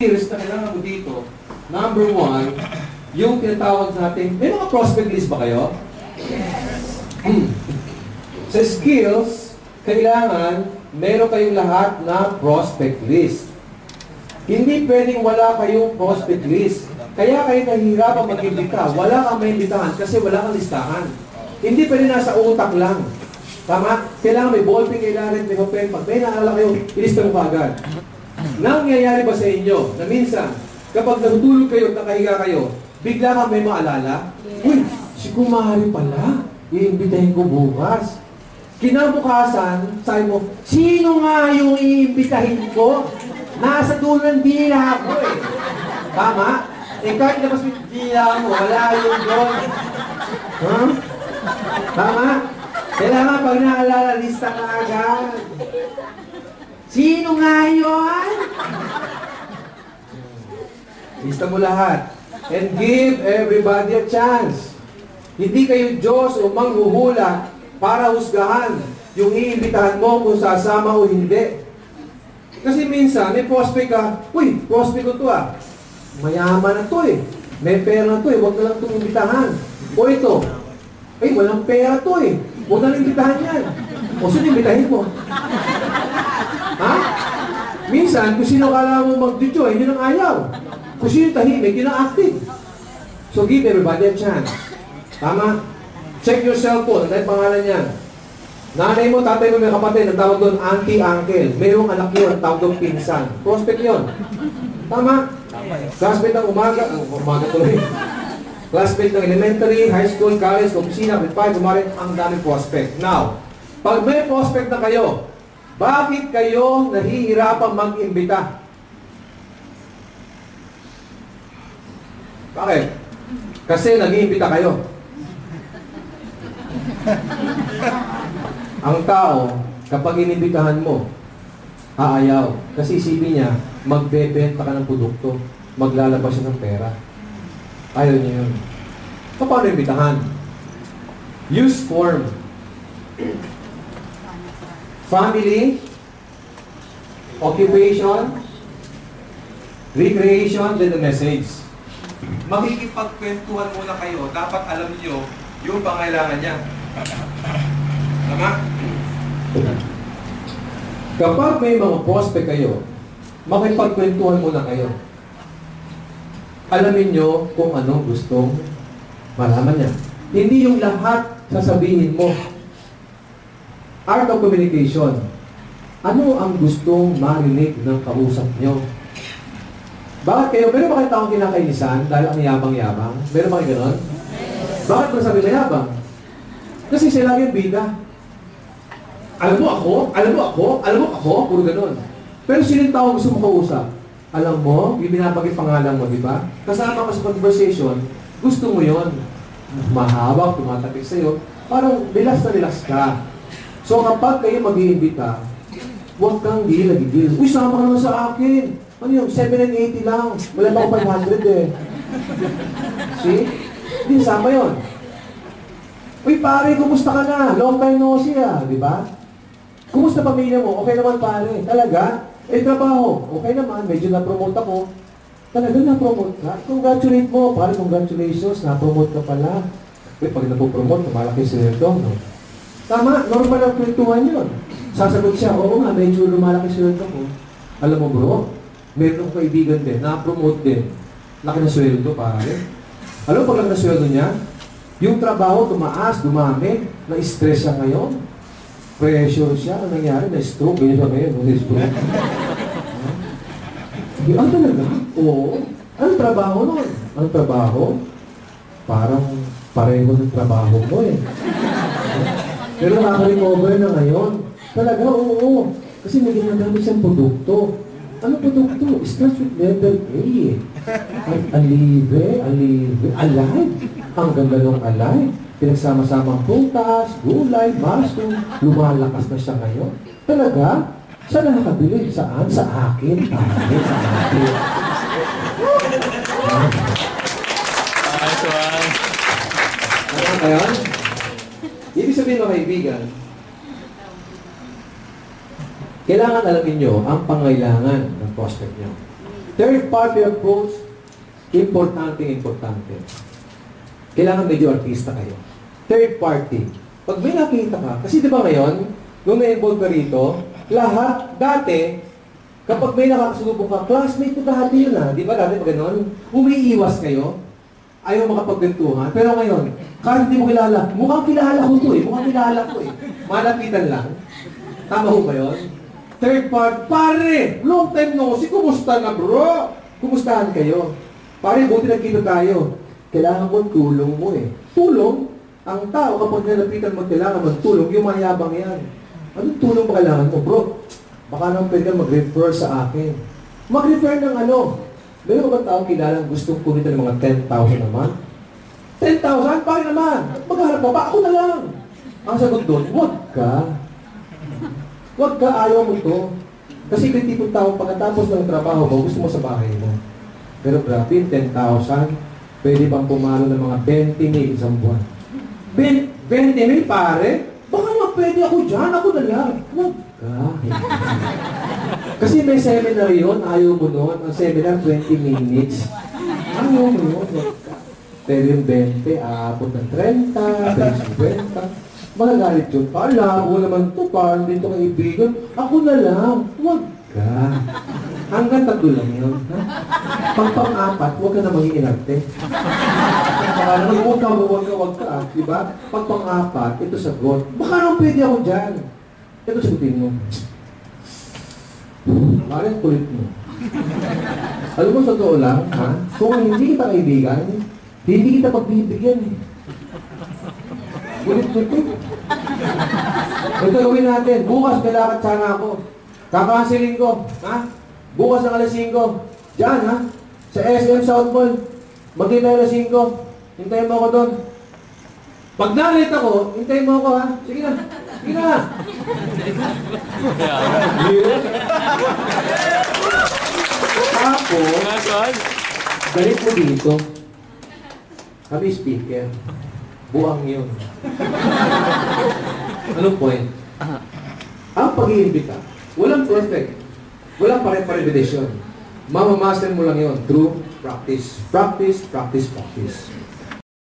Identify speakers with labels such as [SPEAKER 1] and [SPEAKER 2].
[SPEAKER 1] skills na kailangan mo dito, number one, yung tinatawag natin, may mga prospect list ba kayo? Yes. Sa skills, kailangan meron kayong lahat na prospect list. Hindi pwedeng wala kayong prospect list. Kaya kayo nahihirapan mag-imbita. Wala kang maimbitahan kasi wala kang listahan. Hindi pwede nasa utak lang. Tama? Kailangan may ballpen, kailangan may papel. Pag may naalala kayo, ilista mo agad. Nangyayari ba sa inyo na minsan, kapag natutulog kayo at nakahiga kayo, bigla kang may maalala? Uy, si Kumari pala. Iimbitahin ko bukas. Kinabukasan, sabi mo, sino nga yung iimbitahin ko? Nasa dulo ng dila ako eh. Tama? Eh kahit labas mo yung dila mo, wala yung doon. Huh? Tama? Kailangan pag naalala, lista ka agad. Sino nga yun? Lista mo lahat. And give everybody a chance. Hindi kayo Diyos o manghuhula para husgahan yung iimbitahan mo kung sasama o hindi. Kasi minsan, may prospect ka, uy, prospect ko to ah. Mayaman na to eh. May pera na to eh, huwag na lang itong imbitahan. O ito, ay walang pera to eh. Huwag na lang imbitahan yan. O sino imbitahin mo? Ha? Minsan, kung sino kala mo mag-video, hindi nang ayaw. Kung sino tahimik, hindi nang active. So give everybody a chance. Tama? Check your cellphone. Ano yung pangalan niyan? Nanay mo, tatay mo, may kapatid, ang tawag doon, auntie, uncle. Mayroong anak yun, ang tawag doon, pinsan. Prospect yun. Tama? Classmate ng umaga tuloy. Classmate ng elementary, high school, college, opisina, grade 5, umarin, ang dami prospect. Now, pag may prospect na kayo, bakit kayo nahihirapan mag-imbita? Bakit? Kasi nag-iimbita kayo. Ang tao, kapag inibitahan mo, aayaw. Kasi isipin niya, magbebenta ka ng produkto, maglalabas siya ng pera. Ayaw niya yun. Paano imbitahan? Use form. Family, occupation, recreation, then the message. Makikipagkwentuhan muna kayo. Dapat alam niyo yung pangailangan niya. Tama? Kapag may mga prospect kayo, makipagkwentuhan muna kayo. Alamin nyo kung anong gustong malaman niya. Hindi yung lahat sasabihin mo. Art of communication. Ano ang gustong marinig ng kausap nyo? Bakit kayo? Meron ba kayo taong kinakainisan dahil ang yabang-yabang? Meron ba kayo gano'n? Bakit mo sabi na yabang? Kasi sila yung bida. Alam mo ako? Alam mo ako? Alam mo ako? Puro gano'n. Pero sino yung tao gusto mo kausap? Alam mo, yung binabagay pangalan mo, di ba? Kasama ka sa conversation, gusto mo yon. Mahawak, tumatapik sa'yo, parang relax na relax ka. So kapag kayo mag-iimbita, huwag kang gila-gigil. Uy, sama ka naman sa akin. Ano yung 780 lang? Wala na ako 500 eh. See? Hindi, sama yun. Uy, pare, kumusta ka na? Long time no see ah, di ba? Kumusta pamilya mo? Okay naman, pare. Talaga? Eh, trabaho. Okay naman, medyo na-promote ako. Talaga na-promote ka? Congratulate mo. Pare, congratulations. Na-promote ka pala. Uy, pag napopromote, malaki sweldo, no? Tama, normal ang kwentuhan yun. Sasagot siya, oo nga, medyo lumalaki sweldo ko. Alam mo bro, meron akong kaibigan din, na-promote din. Laki na sweldo, pare. Alam mo, pag lang na sweldo niya, yung trabaho tumaas, dumami, na-stress siya ngayon. Pressure siya, ang nangyari, na-stroke, ganyan siya ngayon, na-stroke. Ah, talaga? Oo. Anong trabaho nun? Ang trabaho? Parang pareho ng trabaho mo eh. Pero nakaka-recover na ngayon. Talaga, oo. Kasi may ginagamit siyang produkto. Anong produkto? Starts with letter A eh. Alive. Ang ganda ng alive. Pinagsama-sama prutas, gulay, mushroom. Lumalakas na siya ngayon. Talaga? Saan na nakabili? Saan? Sa akin. Pare, sa akin. Ano kaya? Ibig sabihin mga kaibigan, kailangan alamin nyo ang pangailangan ng prospect nyo. Third party approach, importante. Kailangan medyo artista kayo. Third party. Pag may nakita ka, kasi di ba ngayon, nung na-involve ka rito, lahat, dati, kapag may nakakasulubong ka, classmate ko dati yun di ba dati pag gano'n? Umiiwas kayo, ayaw makapagbentuhan. Pero ngayon, kahit hindi mo kilala, mukhang kilala ko eh. Malapitan lang. Tama ho ba yun? Third part, pare, long time no si kumusta na bro? Kumustahan kayo? Pare, buti nagkita tayo. Kailangan mo tulong mo eh. Tulong? Ang tao kapag nalapitan mo kailangan magtulong, yung mayabang yan. Anong tulong ba kailangan mo? Bro, baka naman pwede kang mag-refer sa akin. Mag-refer ng ano? Meron ba tao kilalang gustong kumita ng mga 10,000 naman? 10,000? Bakit naman? Maghanap mo ba? Ako na lang. Ang sagot doon, huwag ka. Huwag ka, ayaw mo ito. Kasi kung tipong tao, pagkatapos ng trabaho mo, gusto mo sa bahay mo. Pero grabe, 10,000, pwede pang pumalo ng mga 20,000 isang buwan. 20,000 pare? Baka nga pwede ako dyan, ako na lang. Huwag ka. Kasi may seminar yun, ayaw mo nun. Ang seminar, 20 minutes. Ayaw mo yun, huwag ka. Pero yung 20, aabot ng 30, 50. Magagalit yun. Alam mo naman ito, parang dito kaibigan. Ako na lang. Huwag ka. Hanggang 3 lang yun. Pang-apat, huwag ka na maging inarte. Baka naman, huwag ka. Diba? Pang-apat, ito sagot. Baka naman pwede ako dyan. Ito sagutin mo. Parang kulit mo. Alam mo, sa totoo lang, kung hindi kita kaibigan, hindi kita pagbibigyan eh. Gulit-gulit. Ito gawin natin. Bukas galakad sana ako. Kakansilin ko. Bukas ng alas 5. Diyan sa SM South Mall. Magkita alas 5. Hintayin mo ako doon. Pag nalit ako, hintayin mo ako Sige na. Sige na. Tapos, galit mo dito. Kami speaker. Buang yun. Anong point? Ang pag-iimbita, walang perfect. Walang pare-pare-repetition. Mamamaster mo lang yun through practice. Practice, practice, practice.